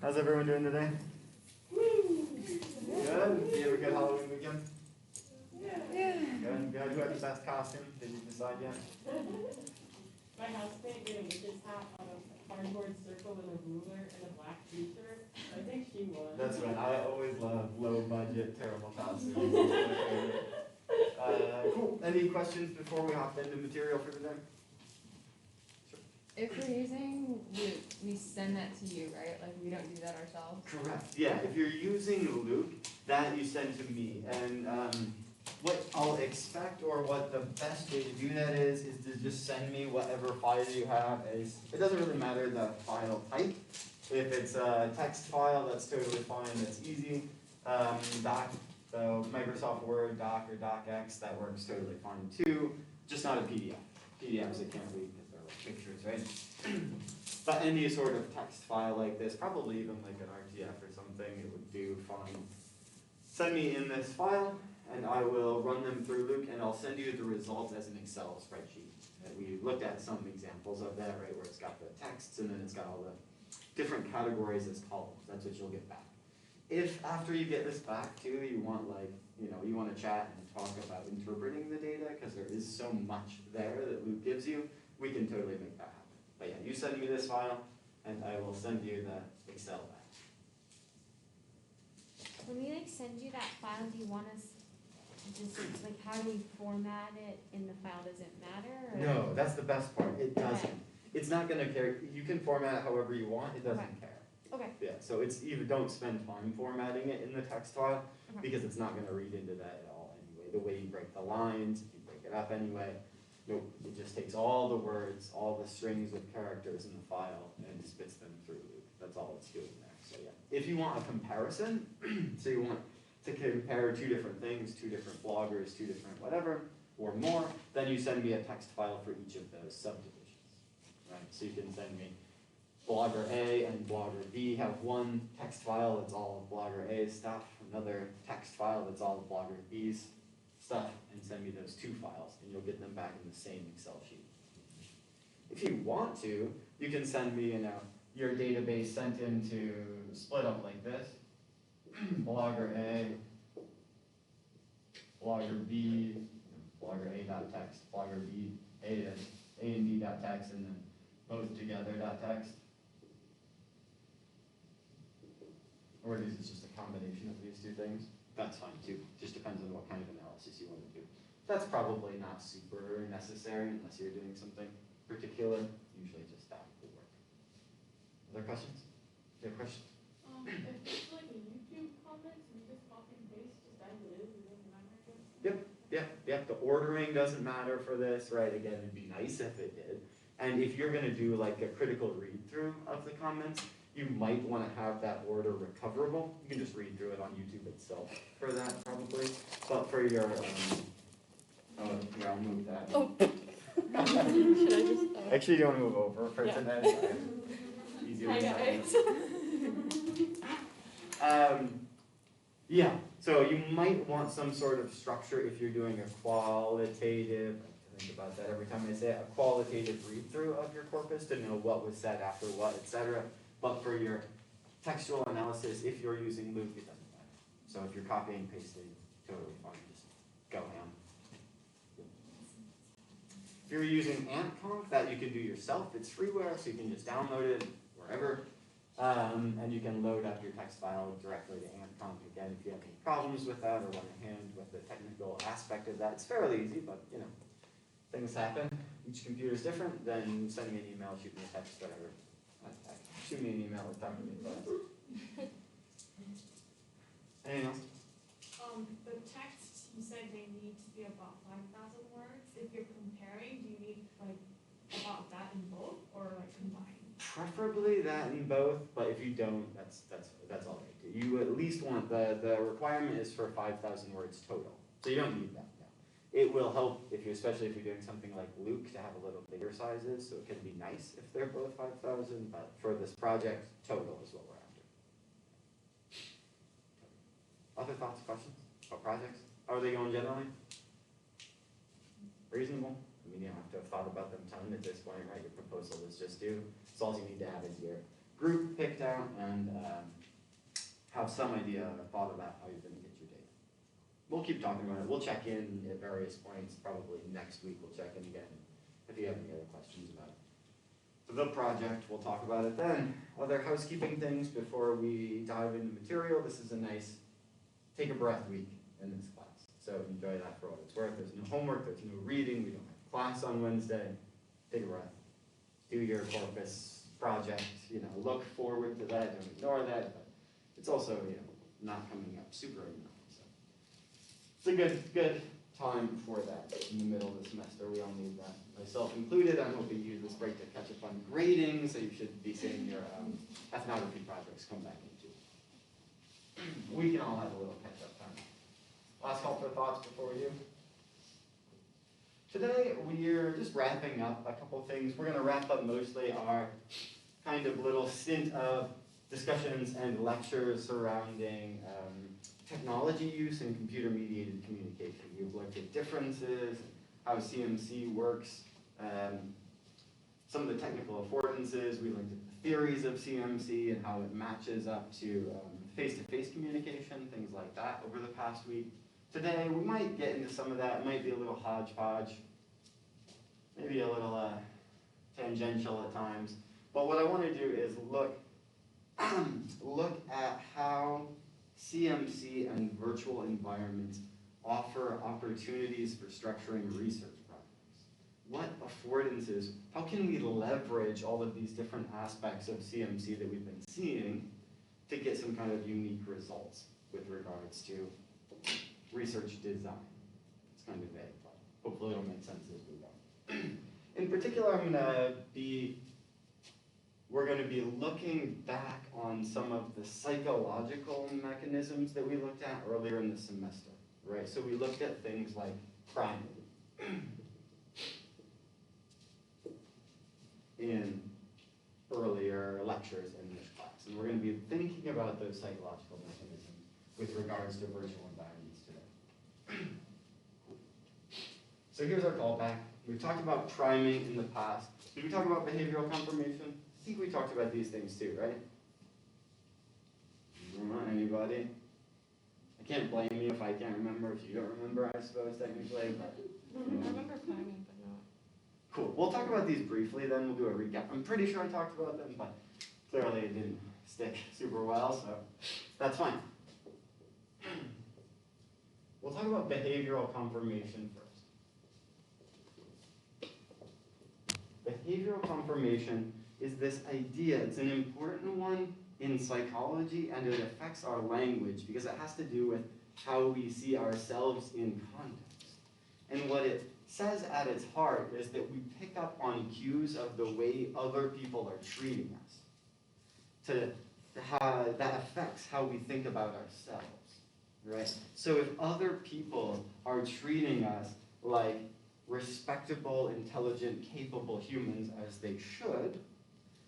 How's everyone doing today? Good? You have a good Halloween weekend? Yeah. Good. Who had the best costume? Did you decide yet? My housemate did a witch's hat on a cardboard circle with a ruler and a black t-shirt. I think she won. That's right. I always love low budget, terrible costumes. Cool. Any questions before we hop into material for today? If we're using Luke, we send that to you, right? Like we don't do that ourselves. Correct. Yeah, if you're using Luke, that you send to me. And what I'll expect, or what the best way to do that is to just send me whatever file you have. It doesn't really matter the file type. If it's a text file, that's totally fine, that's easy. Doc, so Microsoft Word, Doc, or DocX, that works totally fine too. Just not a PDF. PDFs I can't read because they're like pictures, right? But any sort of text file like this, probably even like an RTF or something, it would do fine. Send me in this file, and I will run them through Luke, and I'll send you the results as an Excel spreadsheet. We looked at some examples of that, right, where it's got the texts, and then it's got all the different categories as columns. That's what you'll get back. If after you get this back too, you want you want to chat and talk about interpreting the data, because there is so much there that Luke gives you, we can totally make that happen. But yeah, you send me this file, and I will send you the Excel back. When we send you that file, do you want us just how do we format it in the file? Does it matter? Or? No, that's the best part. It doesn't. Okay. It's not going to care. You can format it however you want. It doesn't care. Okay. Yeah. So it's either don't spend time formatting it in the text file because it's not going to read into that at all anyway. The way you break the lines, if you break it up anyway. Nope. It just takes all the words, all the strings of characters in the file, and spits them through Luke. That's all it's doing there. So yeah. If you want a comparison, so you want to compare two different things, two different bloggers, two different whatever, or more, then you send me a text file for each of those subdivisions, right? So you can send me blogger A and blogger B have one text file that's all of blogger A's stuff, another text file that's all of blogger B's stuff, and send me those two files, and you'll get them back in the same Excel sheet. If you want to, you can send me, your database sent into split up like this. Blogger A, blogger B, blogger A.text, blogger B, A and B.text, and then both together .text. Or is it just a combination of these two things? That's fine too. Just depends on what kind of analysis you want to do. That's probably not super necessary unless you're doing something particular. Usually just that will work. Other questions? Do you have questions? If it's like a YouTube comment, you just copy and paste just as it is, it doesn't matter. Yep. The ordering doesn't matter for this, right? Again, it'd be nice if it did. And if you're going to do like a critical read-through of the comments, you might want to have that order recoverable. You can just read through it on YouTube itself for that probably. But for your, here, I'll move that. Oh. Should I just? Actually, do you want to move over for today? Easier Hi guys. Yeah, so you might want some sort of structure if you're doing a qualitative, I think about that every time I say it, a qualitative read-through of your corpus to know what was said after what, etc. But for your textual analysis, if you're using Luke, it doesn't matter. So if you're copying and pasting, totally fine, just go ham. If you're using AntConf, that you can do yourself. It's freeware, so you can just download it wherever. And you can load up your text file directly to AntConf. Again, if you have any problems with that or want a hand with the technical aspect of that, it's fairly easy, but things happen. Each computer is different. Then send me an email, shoot me a text, whatever. Shoot me an email or talk to me about it. Anything else? The texts, you said they need to be about 5,000 words. If you're comparing, do you need about that in both or combined? Preferably that in both, but if you don't, that's all right too. You at least want the requirement is for 5,000 words total, so you don't need that. No. It will help especially if you're doing something like Luke, to have a little bigger sizes, so it can be nice if they're both 5,000. But for this project, total is what we're after. Other thoughts, questions about projects? How are they going generally? Reasonable. I mean, you don't have to have thought about them a ton at this point, right? Your proposal is just due. So all you need to have is your group picked out and have some idea or thought about how you're going to get your data. We'll keep talking about it. We'll check in at various points. Probably next week we'll check in again if you have any other questions about it. The project, we'll talk about it then. Other housekeeping things before we dive into material. This is a nice take a breath week in this class. So enjoy that for what it's worth. There's no homework, there's no reading, we don't have class on Wednesday. Take a breath. Do your corpus project, look forward to that, don't ignore that, but it's also, not coming up super imminent. So it's a good time for that in the middle of the semester. We all need that, myself included. I'm hoping you use this break to catch up on grading, so you should be seeing your ethnography projects come back into. We can all have a little catch-up time. Last call for thoughts before we do. Today, we're just wrapping up a couple things. We're going to wrap up mostly our kind of little stint of discussions and lectures surrounding technology use and computer-mediated communication. We've looked at differences, how CMC works, some of the technical affordances. We looked at the theories of CMC and how it matches up to face-to-face communication, things like that over the past week. Today, we might get into some of that. It might be a little hodgepodge, maybe a little tangential at times. But what I want to do is look at how CMC and virtual environments offer opportunities for structuring research projects. What affordances, how can we leverage all of these different aspects of CMC that we've been seeing to get some kind of unique results with regards to research design? It's kind of vague, but hopefully it'll make sense as we go. In particular, we're going to be looking back on some of the psychological mechanisms that we looked at earlier in the semester, right? So we looked at things like priming in earlier lectures in this class. And we're going to be thinking about those psychological mechanisms with regards to virtual environments today. So here's our callback. We've talked about priming in the past. Did we talk about behavioral confirmation? I think we talked about these things too, right? Anybody? I can't blame you if I can't remember, if you don't remember, I suppose, technically. But, I remember priming, but not. Cool. We'll talk about these briefly, then we'll do a recap. I'm pretty sure I talked about them, but clearly it didn't stick super well, so that's fine. We'll talk about behavioral confirmation first. Behavioral confirmation is this idea, it's an important one in psychology, and it affects our language because it has to do with how we see ourselves in context. And what it says at its heart is that we pick up on cues of the way other people are treating us. That affects how we think about ourselves, right? So if other people are treating us like respectable, intelligent, capable humans as they should,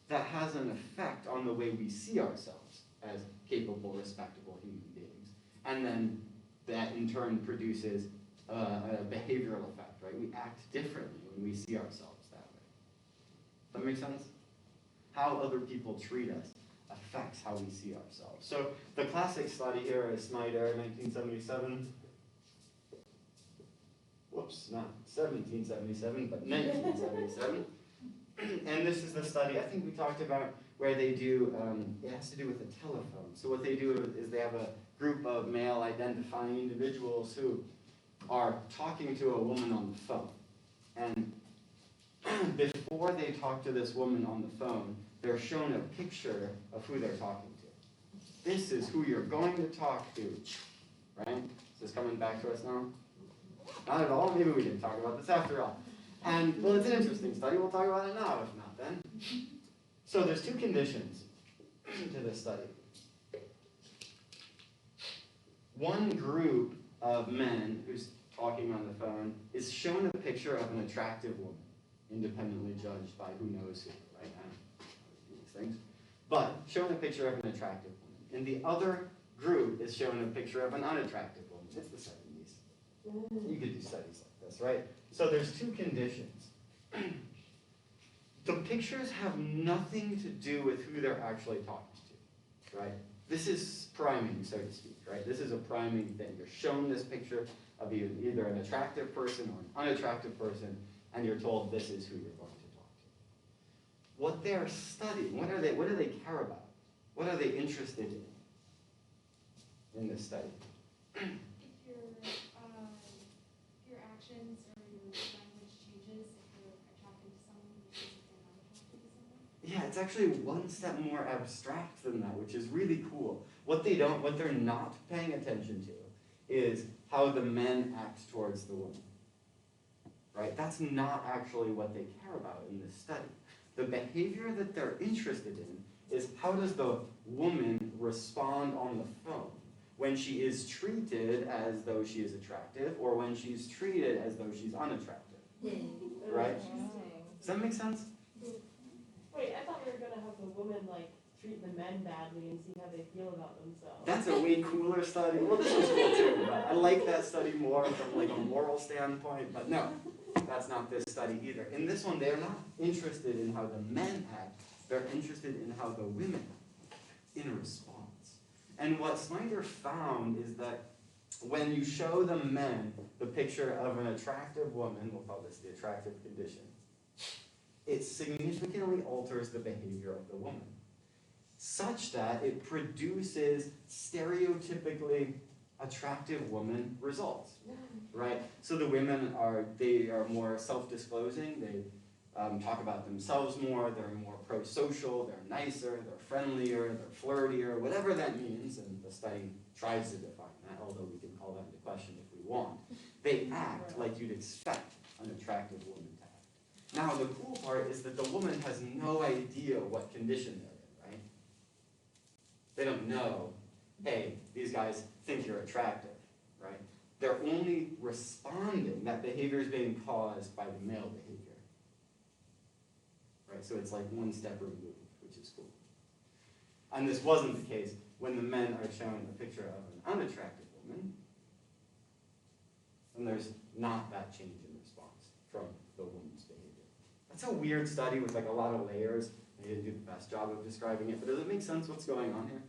that has an effect on the way we see ourselves as capable, respectable human beings. And then that in turn produces a behavioral effect, right? We act differently when we see ourselves that way. Does that make sense? How other people treat us affects how we see ourselves. So the classic study here is Snyder, 1977. Whoops, not 1777, but 1977. And this is the study I think we talked about where they do, it has to do with a telephone. So what they do is they have a group of male identifying individuals who are talking to a woman on the phone. And before they talk to this woman on the phone, they're shown a picture of who they're talking to. This is who you're going to talk to, right? Is this coming back to us now? Not at all. Maybe we didn't talk about this after all. And, well, it's an interesting study. We'll talk about it now, if not then. So there's two conditions to this study. One group of men who's talking on the phone is shown a picture of an attractive woman, independently judged by who knows who, right? These things. But shown a picture of an attractive woman. And the other group is shown a picture of an unattractive woman. It's the 70s. You could do studies like this, right? So there's two conditions. The pictures have nothing to do with who they're actually talking to. right? This is priming, so to speak, right? This is a priming thing. You're shown this picture of either an attractive person or an unattractive person, and you're told this is who you're going to talk to. What they're studying, what do they care about? What are they interested in this study? If your actions or your language changes, if you're attracted to someone versus if you're not attracted to someone. Yeah, it's actually one step more abstract than that, which is really cool. What they're not paying attention to is how the men act towards the woman. Right? That's not actually what they care about in this study. The behavior that they're interested in is how does the woman respond on the phone when she is treated as though she is attractive or when she's treated as though she's unattractive. Right? Does that make sense? Wait, I thought we were gonna have the women like treat the men badly and see how they feel about themselves. That's a way cooler study. Well, this was cool too, but I like that study more from like a moral standpoint, but no, that's not this study either. In this one, they're not interested in how the men act, they're interested in how the women act in response. And what Snyder found is that when you show the men the picture of an attractive woman, we'll call this the attractive condition, it significantly alters the behavior of the woman, such that it produces stereotypically attractive woman results, right? So the women are more self-disclosing, they talk about themselves more, they're more pro-social, they're nicer, they're friendlier, they're flirtier, whatever that means, and the study tries to define that, although we can call that into question if we want. They act like you'd expect an attractive woman to act. Now the cool part is that the woman has no idea what condition they're in, right? They don't know, hey, these guys think you're attractive, right? They're only responding, that behavior is being caused by the male behavior. Right, so it's like one step removed, which is cool. And this wasn't the case when the men are shown a picture of an unattractive woman, and there's not that change in response from the woman's behavior. That's a weird study with like a lot of layers. They didn't do the best job of describing it, but does it make sense what's going on here?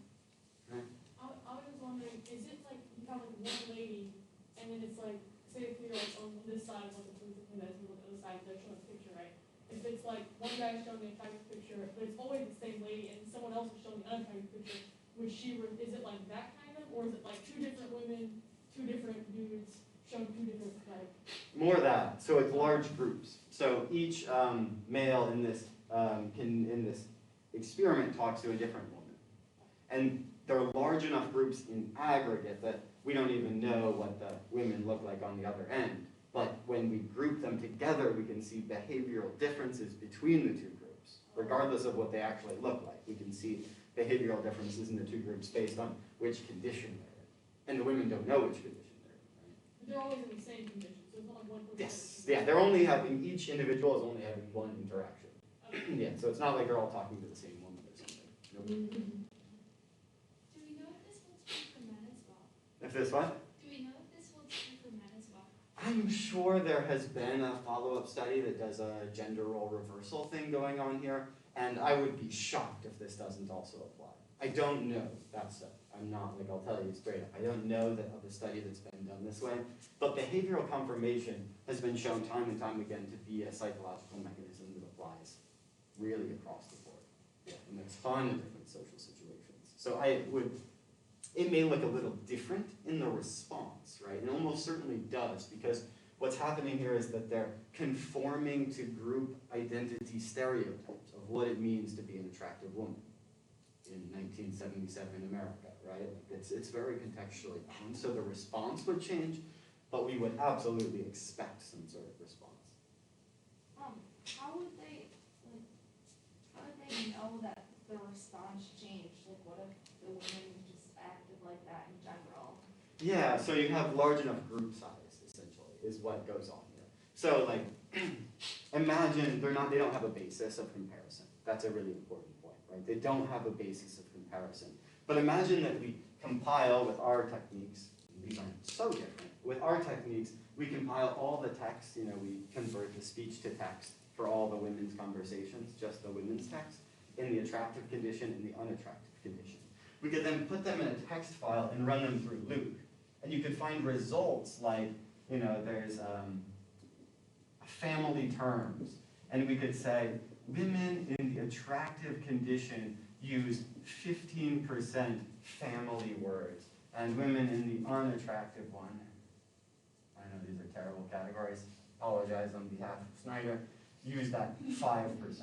Right? I was wondering, is it like you have like one lady, and then it's like, say if you're like on this side of like the person and then on the other side, they're showing a picture, right? If it's like one guy showing the attractive picture, but it's always the same lady, and someone else is showing the unattractive picture, is it like that kind of, or is it like two different women, two different dudes showing two different like? More of that. So it's large groups. So each male in this experiment talks to a different woman, and they're large enough groups in aggregate that we don't even know what the women look like on the other end. But when we group them together, we can see behavioral differences between the two groups, regardless of what they actually look like. We can see behavioral differences in the two groups based on which condition they're in. And the women don't know which condition they're in, right? They're always in the same condition, so it's not like one person. Yes. Yeah, they're only having, each individual is only having one interaction. Yeah, so it's not like they're all talking to the same woman or something. Nope. Do we know if this holds true for men as well? If this what? Do we know if this holds true for men as well? I'm sure there has been a follow-up study that does a gender role reversal thing going on here, and I would be shocked if this doesn't also apply. I don't know that stuff. I'm not, like, I'll tell you straight up, I don't know that of a study that's been done this way, but behavioral confirmation has been shown time and time again to be a psychological mechanism that applies really across the board. Yeah, in a ton of different social situations. So it may look a little different in the response, right? It almost certainly does, because what's happening here is that they're conforming to group identity stereotypes of what it means to be an attractive woman in 1977 America, right? It's very contextually bound, so the response would change, but we would absolutely expect some sort of response. How would they know that the response changed? Like, what if the women just acted like that in general? Yeah, so you have large enough group size, essentially, is what goes on here. So, like, imagine they don't have a basis of comparison. That's a really important point, right? They don't have a basis of comparison. But imagine that we compile with our techniques, and these aren't so different. With our techniques, we compile all the text, we convert the speech to text for all the women's conversations, just the women's text, in the attractive condition and the unattractive condition. We could then put them in a text file and run them through Luke. And you could find results like, there's family terms. And we could say, women in the attractive condition use 15% family words, and women in the unattractive one, I know these are terrible categories, apologize on behalf of Snyder, use that 5%,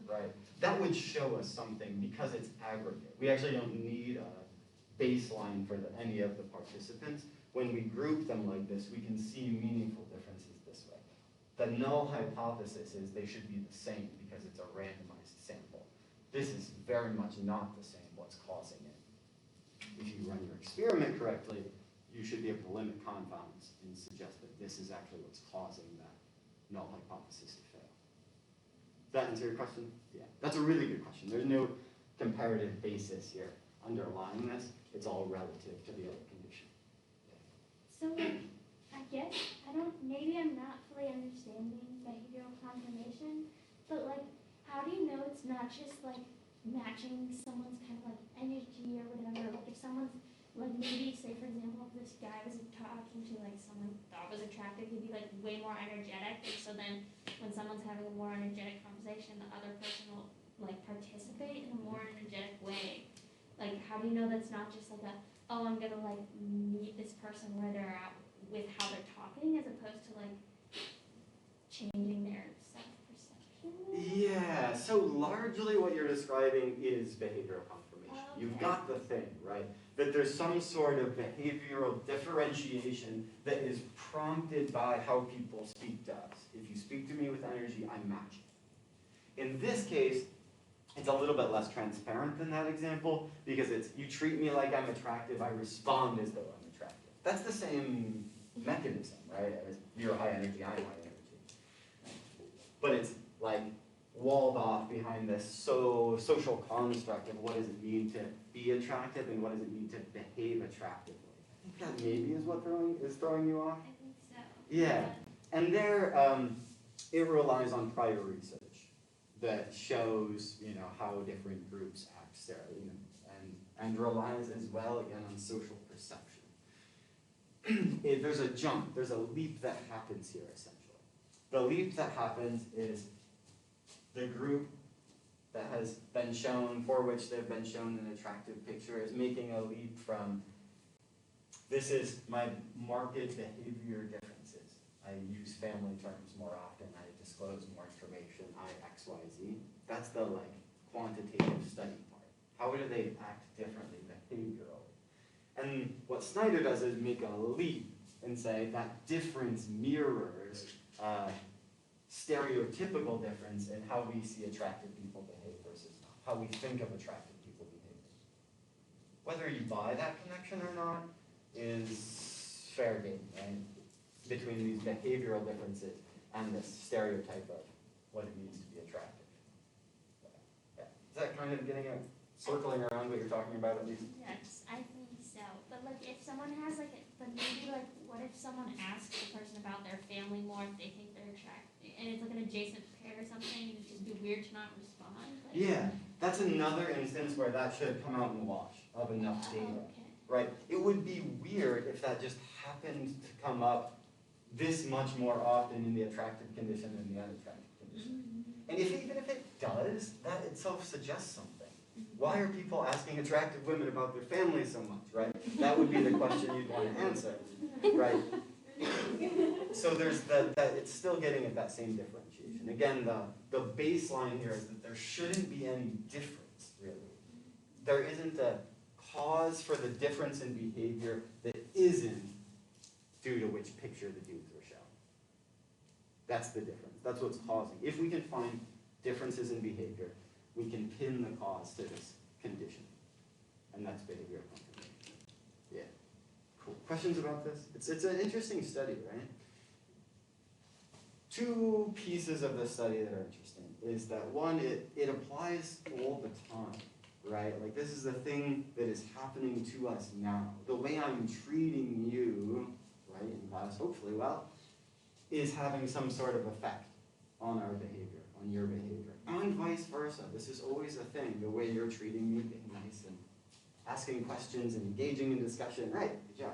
right? That would show us something because it's aggregate. We actually don't need a baseline for any of the participants. When we group them like this, we can see meaningful differences this way. The null hypothesis is they should be the same because it's a randomized sample. This is very much not the same what's causing it. If you run your experiment correctly, you should be able to limit confounds and suggest that this is actually what's causing that null hypothesis to fail. Does that answer your question? Yeah, that's a really good question. There's no comparative basis here underlying this. It's all relative to the other condition. So, I guess, maybe I'm not fully understanding behavioral confirmation, but how do you know it's not just matching someone's kind of energy or whatever? If someone's, maybe, say for example, if this guy was talking to someone thought was attractive, he'd be way more energetic, and so then when someone's having a more energetic conversation, the other person will participate in a more energetic way. How do you know that's not just oh, I'm gonna meet this person where they're at with how they're talking, as opposed to changing their self-perception? Yeah, so largely what you're describing is behavioral confirmation. Okay. You've got the thing, right? That there's some sort of behavioral differentiation that is prompted by how people speak to us. If you speak to me with energy, I match it. In this case, it's a little bit less transparent than that example, because it's, you treat me like I'm attractive, I respond as though I'm attractive. That's the same mechanism, right? As you're high energy, I'm high energy. But it's walled off behind this social construct of what does it mean to be attractive and what does it mean to behave attractively. I think that maybe is what is throwing you off. I think so. Yeah, and there, it relies on prior research that shows, how different groups act sterily, and relies as well, again, on social perception. There's a jump, there's a leap that happens here, essentially. The leap that happens is the group that has been shown, for which they've been shown an attractive picture, is making a leap from, this is my marked behavior differences. I use family terms more often, I disclose more information, I X, Y, Z. That's the quantitative study part. How do they act differently behaviorally? And what Snyder does is make a leap and say that difference mirrors stereotypical difference in how we see attractive people behave versus how we think of attractive people behaving. Whether you buy that connection or not is fair game, right? Between these behavioral differences and this stereotype of what it means to be attractive. Yeah. Is that kind of getting circling around what you're talking about at least? Yes, I think so. But if someone has but maybe what if someone asks the person about their family more if they think they're attractive, and it's an adjacent pair or something, it'd just be weird to not respond? Yeah, that's another instance where that should come out in the wash of enough data. Okay. Right? It would be weird if that just happened to come up this much more often in the attractive condition than the unattractive condition. And even if it does, that itself suggests something. Why are people asking attractive women about their family so much, right? That would be the question you'd want to answer, right? So there's that it's still getting at that same differentiation. Again, the baseline here is that there shouldn't be any difference, really. There isn't a cause for the difference in behavior that isn't due to which picture the dudes were shown. That's the difference. That's what's causing. If we can find differences in behavior, we can pin the cause to this condition. And that's behavioral confirmation. Yeah. Cool. Questions about this? It's an interesting study, right? Two pieces of the study that are interesting is that one, it applies all the time, right? This is the thing that is happening to us now. The way I'm treating you, right, in class, hopefully well, is having some sort of effect on our behavior, on your behavior. And vice versa. This is always a thing. The way you're treating me, being nice and asking questions and engaging in discussion, right, good job,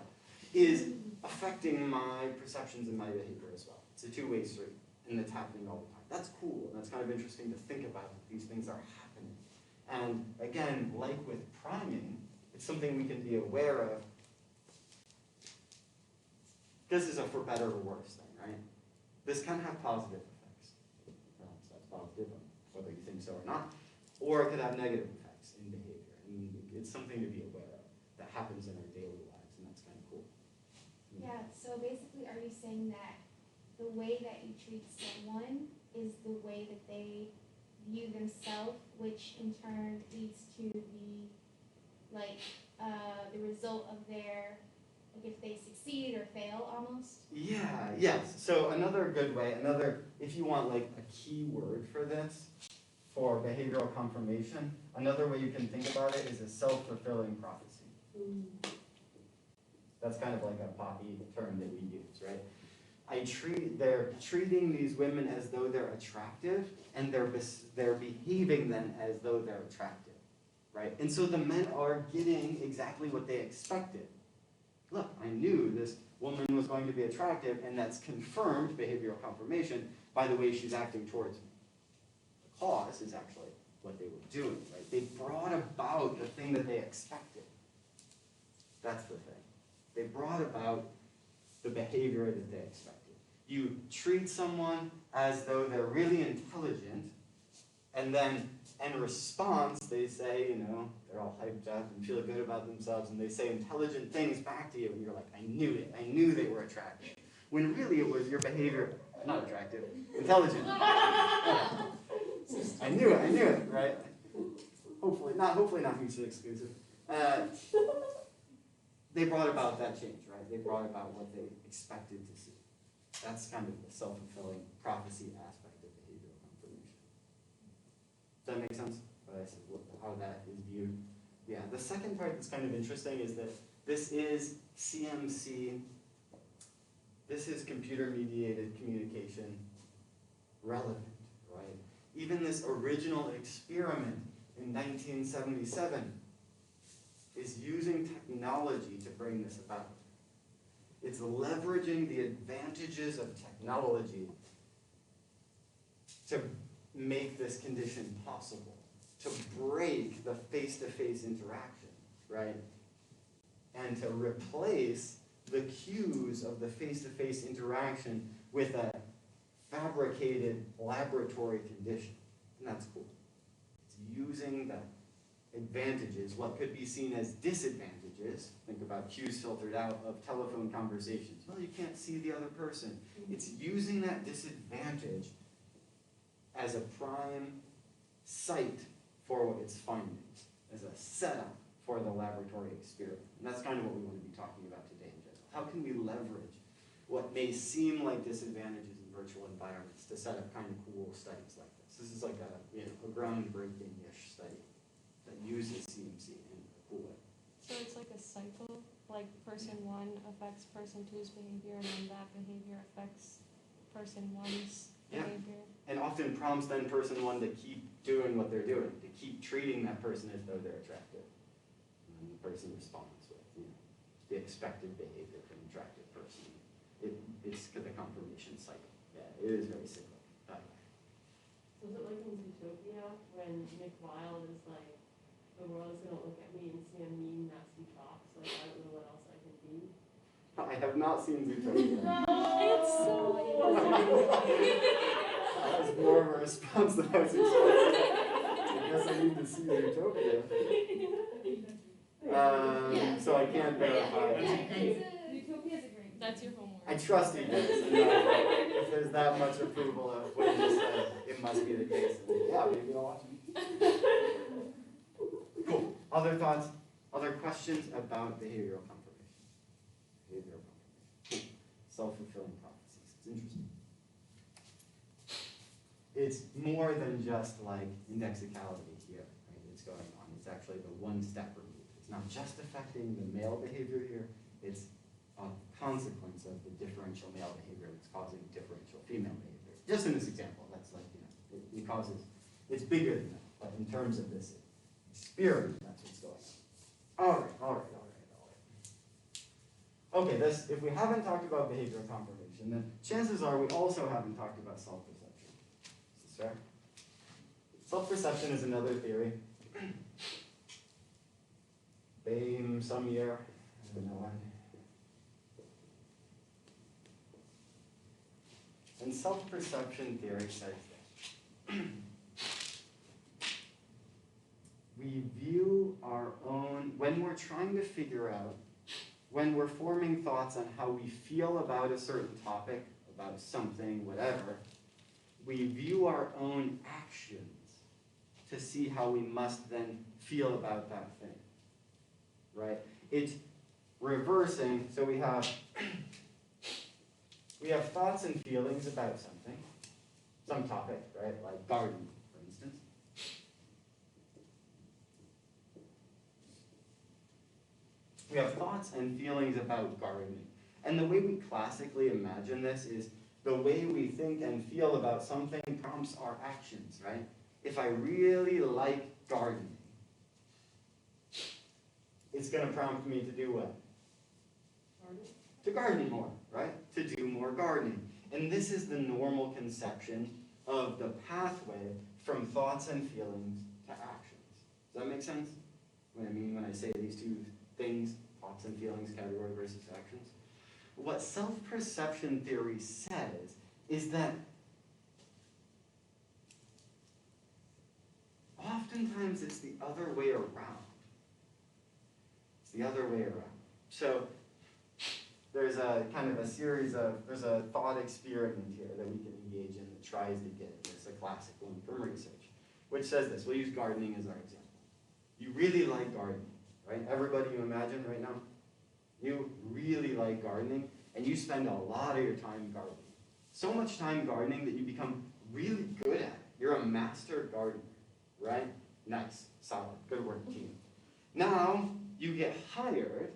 is affecting my perceptions and my behavior as well. It's a two-way street, and it's happening all the time. That's cool, and that's kind of interesting to think about that these things are happening. And again, like with priming, it's something we can be aware of. This is a for better or worse thing, right? This can have positive effects. Perhaps that's positive, whether you think so or not. Or it could have negative effects in behavior. And it's something to be aware of that happens in our daily lives, and that's kind of cool. Yeah, so basically, are you saying that the way that you treat someone is the way that they view themselves, which in turn leads to the result of their, like if they succeed or fail almost? Yeah, yes. So another good way, if you want like a key word for this, for behavioral confirmation, another way you can think about it is a self-fulfilling prophecy. That's kind of like a poppy term that we use, right? They're treating these women as though they're attractive, and they're behaving then as though they're attractive, right? And so the men are getting exactly what they expected. Look, I knew this woman was going to be attractive, and that's confirmed, behavioral confirmation, by the way she's acting towards me. The cause is actually what they were doing, right? They brought about the thing that they expected. That's the thing. They brought about the behavior that they expected. You treat someone as though they're really intelligent, and then in response, they say, they're all hyped up and feel good about themselves, and they say intelligent things back to you, and you're like, I knew it. I knew they were attractive. When really it was your behavior, not attractive, intelligent. I knew it, right? Hopefully not mutually exclusive. They brought about that change, right? They brought about what they expected to see. That's kind of the self-fulfilling prophecy aspect of behavioral confirmation. Does that make sense? How that is viewed? Yeah, the second part that's kind of interesting is that this is CMC, this is computer-mediated communication relevant, right? Even this original experiment in 1977 is using technology to bring this about. It's leveraging the advantages of technology to make this condition possible, to break the face-to-face interaction, right? And to replace the cues of the face-to-face interaction with a fabricated laboratory condition. And that's cool. It's using the advantages, what could be seen as disadvantages, think about cues filtered out of telephone conversations. Well, you can't see the other person. It's using that disadvantage as a prime site for its findings, as a setup for the laboratory experiment. And that's kind of what we want to be talking about today in general. How can we leverage what may seem like disadvantages in virtual environments to set up kind of cool studies like this? This is like a groundbreaking-ish study that uses CMC in a cool way. So it's like a cycle, like person one affects person two's behavior, and then that behavior affects person one's behavior. And often prompts then person one to keep doing what they're doing, to keep treating that person as though they're attractive. And the person responds with, the expected behavior from an attractive person. It's the confirmation cycle. Yeah, it is very cyclic. So is it like in Zootopia when Nick Wilde is like, the world is going to look at me and see a mean, nasty fox, like I don't know what else I can be? I have not seen Zootopia. It's so That was more of a response than I was expecting. I guess I need to see Zootopia. So I can't verify. Utopia's a great. That's your homework. I trust you guys. If there's that much approval of what you just said, it must be the case. Yeah, maybe I'll watch it. Cool. Other thoughts? Other questions about behavioral confirmation? Behavioral confirmation. Cool. Self-fulfilling prophecies. It's interesting. It's more than just like indexicality here, right? It's going on. It's actually the one step removed. It's not just affecting the male behavior here. It's a consequence of the differential male behavior that's causing differential female behavior. Just in this example, that's like, it causes, it's bigger than that. But in terms of this experiment, that's what's going on. All right. okay, if we haven't talked about behavioral confirmation, then chances are we also haven't talked about self-perception. Is this fair? Self-perception is another theory. BAME some year, I don't know when. And self-perception theory says this. We view our own, when we're trying to figure out, when we're forming thoughts on how we feel about a certain topic, about something, whatever, we view our own actions to see how we must then feel about that thing, right? It's reversing, so we have thoughts and feelings about something, some topic, right? Like gardening, for instance. We have thoughts and feelings about gardening. And the way we classically imagine this is the way we think and feel about something prompts our actions, right? If I really like gardening, it's going to prompt me to do what? To garden more, right? To do more gardening. And this is the normal conception of the pathway from thoughts and feelings to actions. Does that make sense? What I mean when I say these two things, thoughts and feelings, category versus actions? What self-perception theory says is that oftentimes it's the other way around. It's the other way around. So there's a kind of a series of, there's a thought experiment here that we can engage in that tries to get at this, a classic one from research, which says this. We'll use gardening as our example. You really like gardening, right? Everybody you imagine right now, you really like gardening, and you spend a lot of your time gardening. So much time gardening that you become really good at it. You're a master gardener, right? Nice, solid, good work, team. Now, you get hired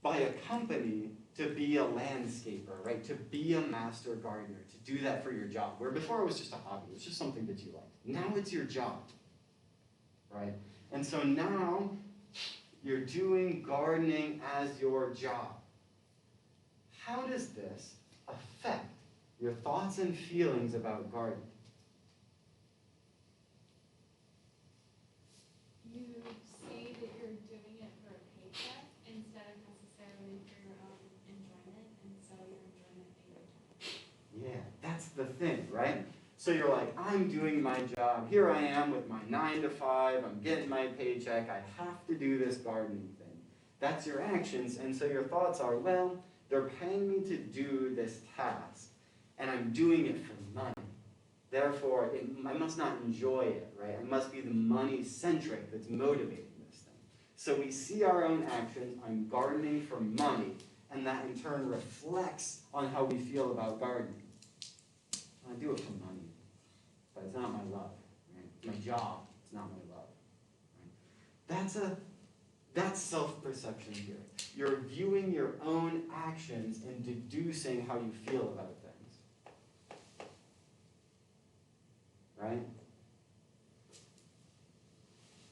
by a company to be a landscaper, right? To be a master gardener, to do that for your job. Where before it was just a hobby, it was just something that you liked. Now it's your job, right? And so now you're doing gardening as your job. How does this affect your thoughts and feelings about gardening? You see that you're doing it for a paycheck instead of necessarily for your own enjoyment, and so your enjoyment fades. Yeah, that's the thing, right? So you're like, I'm doing my job. Here I am with my 9 to 5. I'm getting my paycheck. I have to do this gardening thing. That's your actions. And so your thoughts are, well, they're paying me to do this task, and I'm doing it for money. Therefore, I must not enjoy it, right? It must be the money-centric that's motivating this thing. So we see our own actions. I'm gardening for money, and that in turn reflects on how we feel about gardening. I do it for money, but it's not my love. Right? My job, it's not my love. Right? That's self-perception here. You're viewing your own actions and deducing how you feel about things. Right?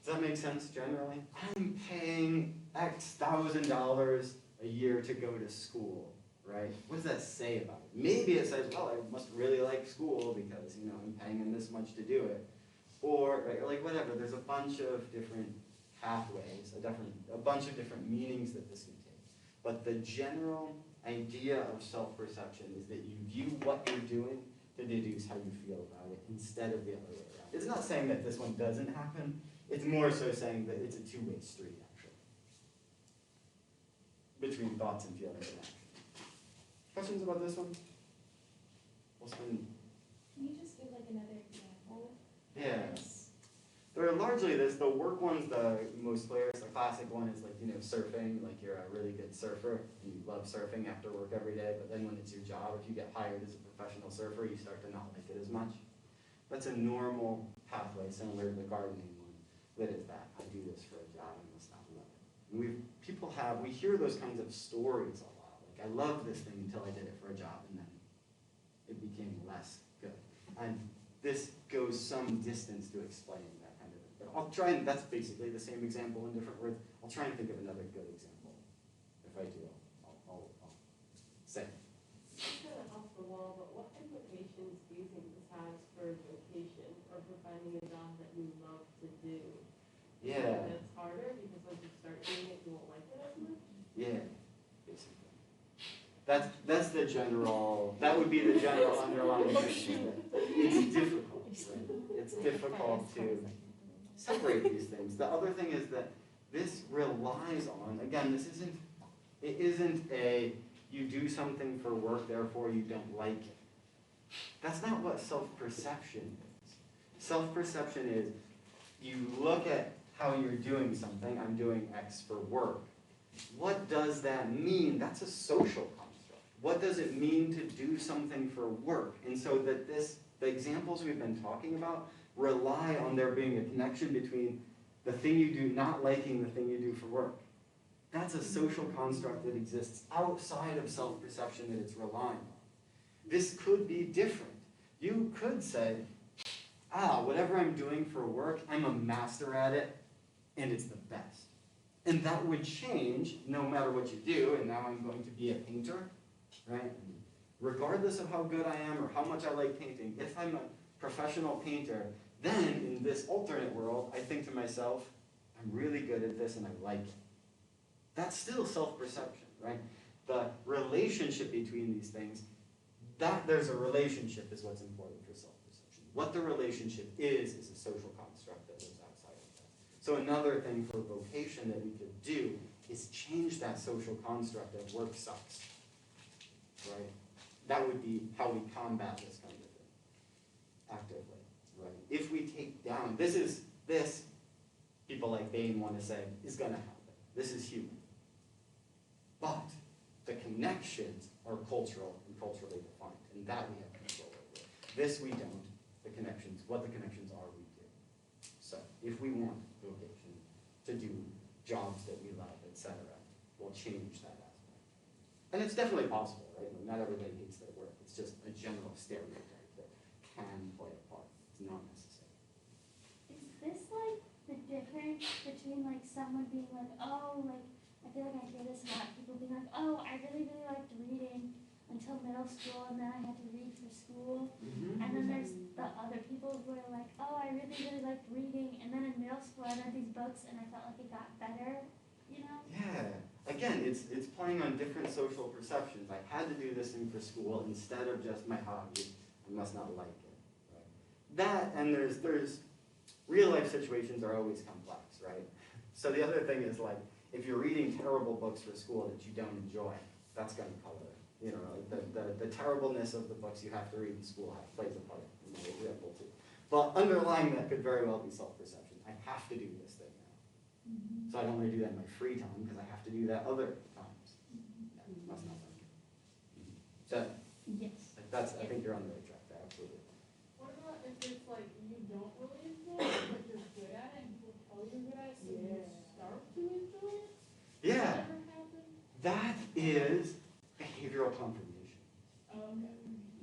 Does that make sense generally? I'm paying X $1,000 a year to go to school. Right? What does that say about it? Maybe it says, well, I must really like school because, I'm paying them this much to do it. Or, right, like whatever, there's a bunch of different pathways, a bunch of different meanings that this can take. But the general idea of self-perception is that you view what you're doing to deduce how you feel about it instead of the other way around. It's not saying that this one doesn't happen. It's more so saying that it's a two-way street, actually, between thoughts and feelings and action. Questions about this one? We'll spend. Can you just give like another example? Yeah. They're largely this. The work one's the most clear. The classic one is like, surfing. Like you're a really good surfer and you love surfing after work every day, but then when it's your job, if you get hired as a professional surfer, you start to not like it as much. That's a normal pathway, similar to the gardening one. That is that. I do this for a job and must not love it. And we hear those kinds of stories a lot. I loved this thing until I did it for a job, and then it became less good. And this goes some distance to explaining that kind of thing. But I'll try, and that's basically the same example in different words. I'll try and think of another good example, if I do. Say. It's kind of off the wall, but what implications do you think this has for vocation or for finding a job that you love to do? Yeah. And it's harder because once you start doing it, you won't like it as much? Yeah. Basically. That's the general, that would be the general underlying thing. It's difficult, right? It's difficult to separate these things. The other thing is that this relies on, again, it isn't a, you do something for work, therefore you don't like it. That's not what self-perception is. Self-perception is, you look at how you're doing something, I'm doing X for work. What does that mean? That's a social construct. What does it mean to do something for work? And so that the examples we've been talking about rely on there being a connection between the thing you do not liking the thing you do for work. That's a social construct that exists outside of self-perception that it's relying on. This could be different. You could say, whatever I'm doing for work, I'm a master at it, and it's the best. And that would change no matter what you do, and now I'm going to be a painter, right? Regardless of how good I am or how much I like painting, if I'm a professional painter, then in this alternate world, I think to myself, I'm really good at this and I like it. That's still self-perception, right? The relationship between these things, that there's a relationship is what's important for self-perception. What the relationship is a social construct that lives outside of that. So another thing for vocation that we could do is change that social construct that work sucks, right? That would be how we combat this kind of thing actively, right? If we take down, this, people like Bain want to say, is going to happen. This is human. But the connections are cultural and culturally defined, and that we have control over. This we don't. The connections, what the connections are, we do. So if we want vocation to do jobs that we love, etc., we'll change that aspect. And it's definitely possible, right? Not everybody hates their work. It's just a general stereotype that can play a part. It's not necessary. Is this like the difference between like someone being like, oh, like, I feel like I hear this a lot, people being like, oh, I really, really liked reading until middle school, and then I had to read for school. Mm-hmm. And then there's the other people who are like, oh, I really, really liked reading, and then in middle school I read these books and I felt like it got better, you know? Yeah. Again, it's playing on different social perceptions. I had to do this thing for school instead of just my hobby. I must not like it. Right? That, and there's real life situations are always complex, right? So the other thing is like, if you're reading terrible books for school that you don't enjoy, that's going to color. You know, like the terribleness of the books you have to read in school plays a part in the example too. But underlying that could very well be self-perception. I have to do this thing now. So I don't want to do that in my free time because I have to do that other times. Yeah, must not like it. So Yes. that's, I think you're on the right track there, absolutely. What about if it's like you don't really enjoy it, but you're good at it, and people tell you you're good at it, so you start to enjoy it? Yeah, Does that ever happen? that is behavioral confirmation. Oh, okay.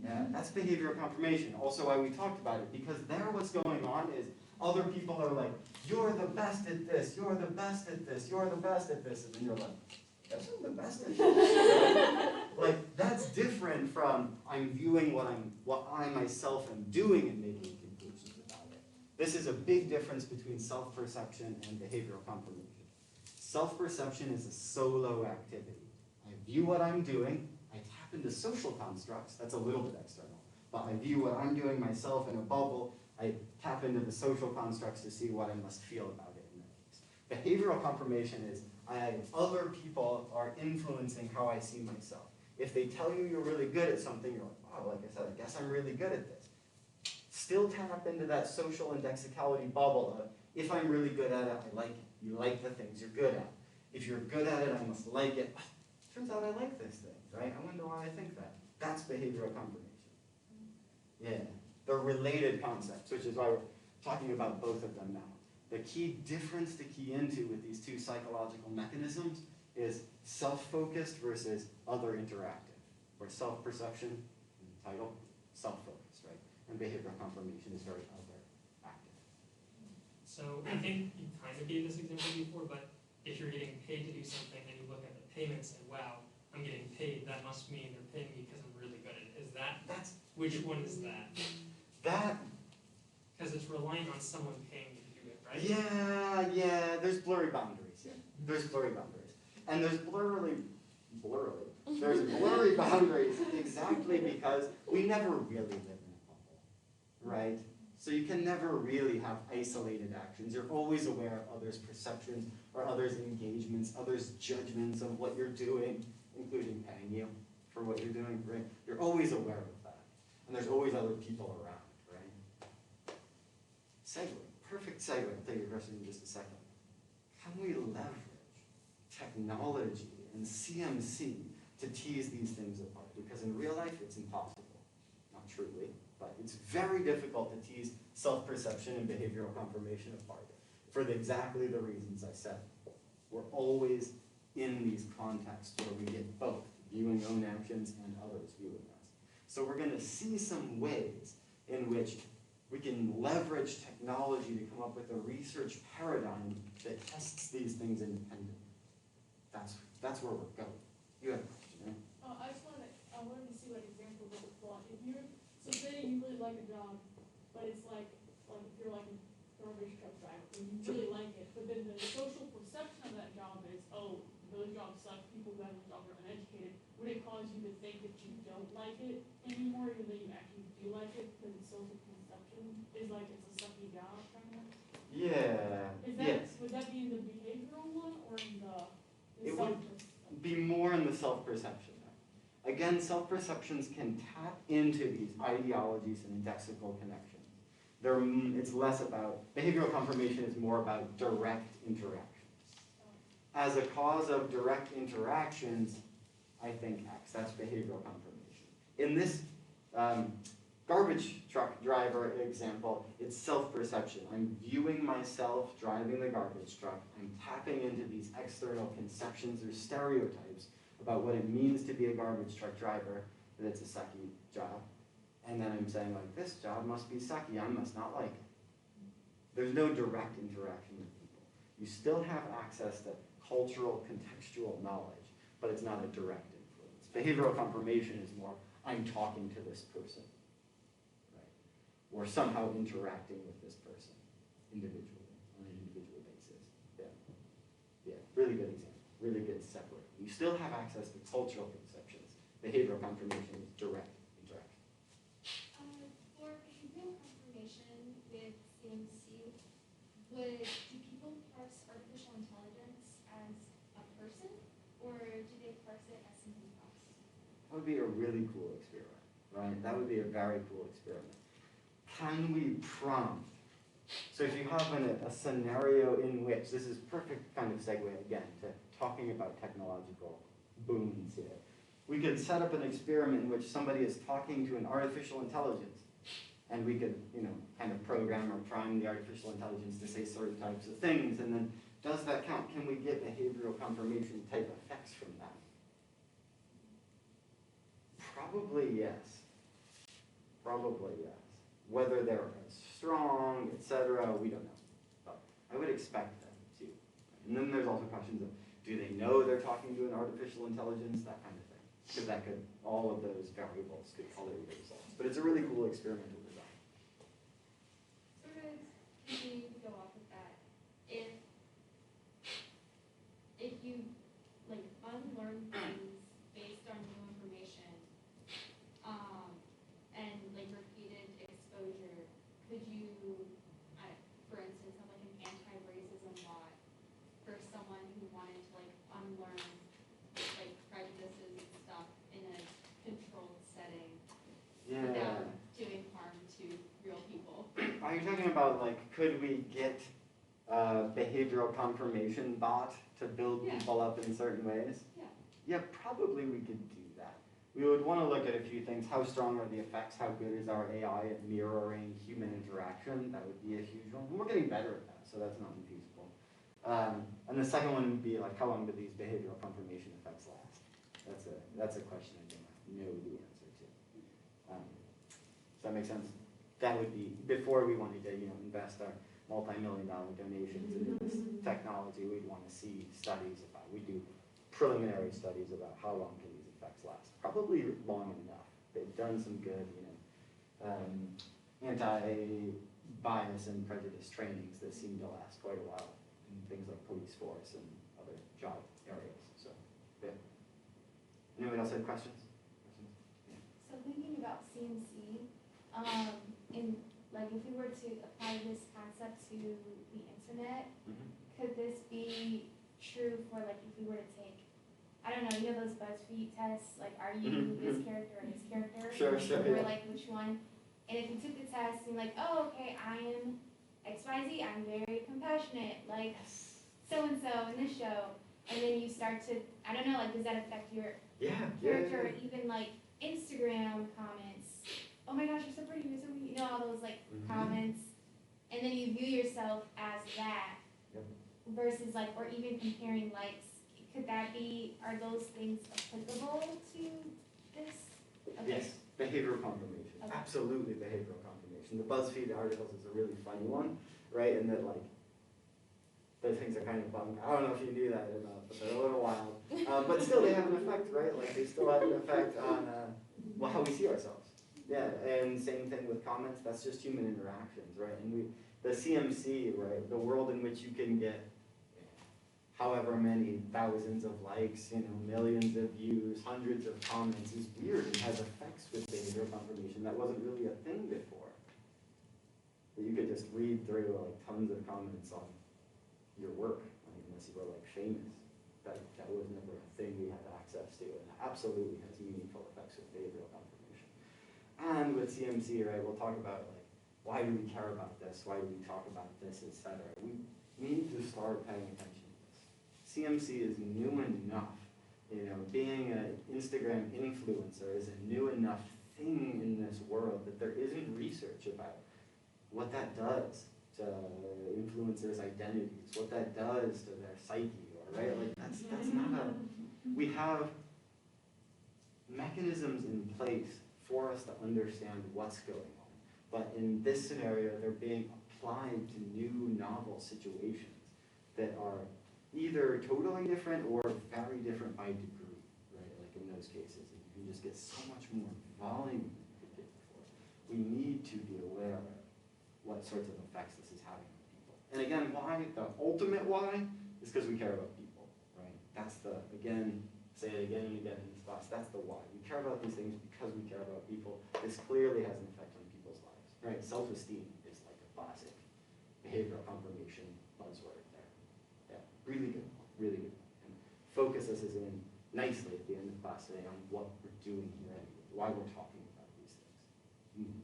Yeah, that's behavioral confirmation. Also why we talked about it, because there what's going on is other people are like, you're the best at this, you're the best at this, you're the best at this, and then you're like, yes, I'm the best at this. Like, that's different from I'm viewing what I myself am doing and making conclusions about it. This is a big difference between self-perception and behavioral confirmation. Self-perception is a solo activity. I view what I'm doing, I tap into social constructs, that's a little bit external, but I view what I'm doing myself in a bubble, I tap into the social constructs to see what I must feel about it in that case. Behavioral confirmation is other people are influencing how I see myself. If they tell you you're really good at something, you're like, oh, like I said, I guess I'm really good at this. Still tap into that social indexicality bubble of, if I'm really good at it, I like it. You like the things you're good at. If you're good at it, I must like it. Turns out I like this thing, right? I wonder why I think that. That's behavioral confirmation. Yeah. They're related concepts, which is why we're talking about both of them now. The key difference to key into with these two psychological mechanisms is self-focused versus other interactive, where self-perception, in the title, self-focused, right? And behavioral confirmation is very other active. So I think you kind of gave this example before, but if you're getting paid to do something and you look at the payment and say, wow, I'm getting paid, that must mean they're Which one is that? That, Because it's relying on someone paying you to do it, right? yeah, there's blurry boundaries, yeah. There's blurry boundaries. And there's there's blurry boundaries exactly because we never really live in a bubble, right? So you can never really have isolated actions. You're always aware of others' perceptions or others' engagements, others' judgments of what you're doing, including paying you for what you're doing, right? You're always aware of that. And there's always other people around, right? Segue, perfect segue. I'll take your question in just a second. Can we leverage technology and CMC to tease these things apart? Because in real life, it's impossible. Not truly, but it's very difficult to tease self-perception and behavioral confirmation apart for exactly the reasons I said. We're always in these contexts where we get both viewing own actions and others viewing us. So we're going to see some ways in which we can leverage technology to come up with a research paradigm that tests these things independently. That's where we're going. You have a question, right? I wanted to see what example this would plot. If you're, so say you really like a job, but it's like if you're like a garbage truck driver, and you really like it, but then the social perception of that job is, oh, those jobs suck, people who have those jobs are uneducated. Would it cause you to think that you don't like it anymore, even though you actually do like it, because the social perception is like it's a sucky job, kind of? Yeah. Yes. Would that be in the behavioral one or in the It would self-perception? be more in the self-perception. Again, self-perceptions can tap into these ideologies and indexical connections. It's less about, behavioral confirmation is more about direct interactions. As a cause of direct interactions, I think X, that's behavioral confirmation. In this garbage truck driver example, it's self-perception. I'm viewing myself driving the garbage truck. I'm tapping into these external conceptions or stereotypes about what it means to be a garbage truck driver, that it's a sucky job. And then I'm saying, like, this job must be sucky, I must not like it. There's no direct interaction with people. You still have access to cultural, contextual knowledge, but it's not a direct influence. Behavioral confirmation is more, I'm talking to this person, right? Or somehow interacting with this person individually, on an individual basis. Yeah, really good example, really good separate. You still have access to cultural conceptions. Behavioral confirmation is direct interaction. For behavioral confirmation with CMC, do people parse artificial intelligence as a person, or do they parse it as something else? That would be a really cool experiment, right? That would be a very cool experiment. Can we prompt? So if you have a scenario in which, this is perfect kind of segue again to talking about technological boons here. We could set up an experiment in which somebody is talking to an artificial intelligence, and we could, kind of program or prime the artificial intelligence to say certain types of things, and then does that count? Can we get behavioral confirmation type effects from that? Probably yes. Probably yes. Whether they're strong, etc., we don't know. But I would expect them to. And then there's also questions of, do they know they're talking to an artificial intelligence? That kind of thing. Because that could, all of those variables could color your results. But it's a really cool experimental design. Sort of, can we go off of that? If you unlearn things based on new information, and repeated exposure, could you, for instance, have an anti-racism law for someone who wanted to unlearn prejudices and stuff in a controlled setting without doing harm to real people? Are you talking about could we get a behavioral confirmation bot to build people up in certain ways? Yeah, probably we could do that. We would want to look at a few things. How strong are the effects? How good is our AI at mirroring human interaction? That would be a huge one. We're getting better at that, so that's not infeasible. And the second one would be how long do these behavioral confirmation effects last? That's a question I don't know the answer to. Does that make sense? That would be before we wanted to invest our multi-million-dollar donations into this technology. We'd want to see studies about. We do preliminary studies about how long can these effects last. Probably long enough. They've done some good, anti-bias and prejudice trainings that seem to last quite a while in things like police force and other job areas. So, yeah. Anyone else have questions? So thinking about CMC, in like if we were to apply this concept to the internet, could this be true for like if we were to take, I don't know, you know those BuzzFeed tests, like are you this character or this character? Sure, Or yeah. like which one? And if you took the test and you're like, oh okay, I am XYZ, I'm very compassionate, like so-and-so in this show, and then you start to, I don't know, like does that affect your character, or even like Instagram comments, oh my gosh, you're so pretty, you know, all those like comments, and then you view yourself as that, versus like, or even comparing likes, could that be, are those things applicable to this? Okay. Yes, behavioral confirmation, Okay. absolutely behavioral confirmation. The BuzzFeed articles is a really funny one, right, and that like, those things are kind of bummed. I don't know if you knew that or not, but they're a little wild. But still, they have an effect, right? Like, they still have an effect on, well, how we see ourselves. Yeah, and same thing with comments. That's just human interactions, right? And the CMC, right, the world in which you can get however many thousands of likes, you know, millions of views, hundreds of comments is weird and has effects with behavioral confirmation. That wasn't really a thing before. That you could just read through, like, tons of comments on your work, like, unless you were like famous. That was never a thing we had access to, and it absolutely has meaningful effects with behavioral confirmation. And with CMC, right, we'll talk about like why do we care about this, why do we talk about this, etc. We need to start paying attention to this. CMC is new enough, you know, being an Instagram influencer is a new enough thing in this world that there isn't research about what that does to influencers' identities, what that does to their psyche, or right? Like that's not a. We have mechanisms in place for us to understand what's going on, but in this scenario, they're being applied to new, novel situations that are either totally different or very different by degree, right? Like in those cases, you can just get so much more volume than you could get before. We need to be aware of what sorts of effects this is having on people. And again, why? The ultimate why is because we care about people, right? That's the, again, say it again and again in this class, that's the why. We care about these things because we care about people. This clearly has an effect on people's lives, right? Self-esteem is like a classic behavioral confirmation buzzword there. Yeah, really good, really good. And focus us in nicely at the end of class today on what we're doing here and why we're talking about these things. Mm-hmm.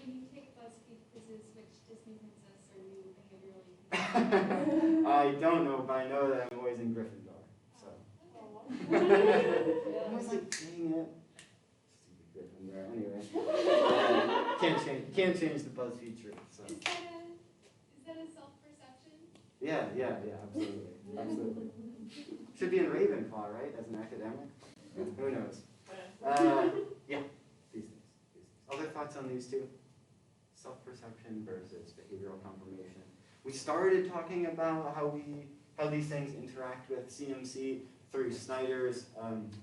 When you take BuzzFeed quizzes, which Disney princess are you behaviorally? I don't know, but I know that I'm always in Gryffindor. So. I was like, dang it. Stupid Gryffindor. Anyway. Can't change the BuzzFeed truth. So. Is that a self-perception? Yeah, absolutely. Absolutely. Should be in Ravenclaw, right? As an academic? Who knows? Yeah, these things. Other thoughts on these two? Self-perception versus behavioral confirmation. We started talking about how these things interact with CMC through Snyder's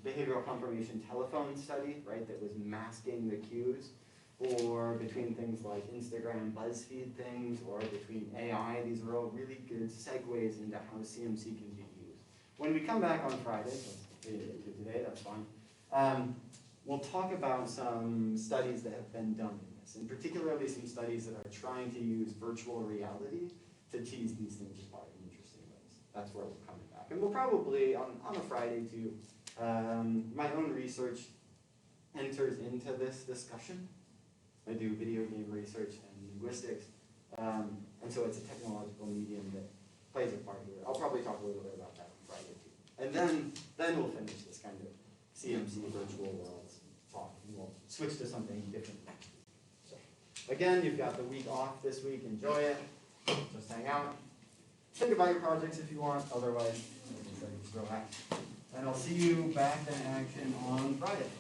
behavioral confirmation telephone study, right, that was masking the cues, or between things like Instagram, BuzzFeed things, or between AI. These are all really good segues into how CMC can be used. When we come back on Friday, today, that's fine, we'll talk about some studies that have been done in this, and particularly some studies that are trying to use virtual reality to tease these things apart in interesting ways. That's where we're coming back. And we'll probably, on a Friday too, my own research enters into this discussion. I do video game research and linguistics, and so it's a technological medium that plays a part here. I'll probably talk a little bit about that on Friday too. And then we'll finish this kind of CMC virtual worlds talk, and we'll switch to something different next week. So, again, you've got the week off this week. Enjoy it. Just hang out. Think about your projects if you want. Otherwise, just relax. And I'll see you back in action on Friday.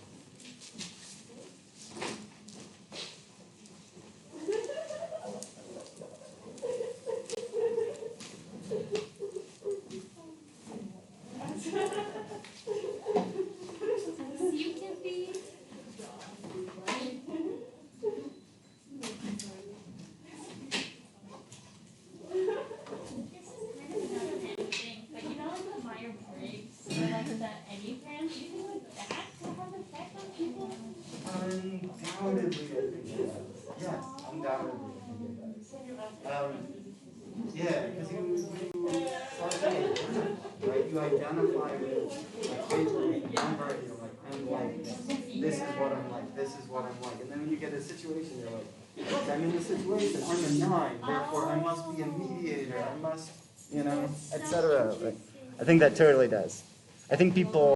Yeah, because you start saying, right? You identify with a favorite number, and you're like, I'm like this. This is what I'm like. This is what I'm like. And then when you get a situation, you're like, I'm in this situation. I'm a 9. Therefore, I must be a mediator. I must, etc. I think that totally does. I think people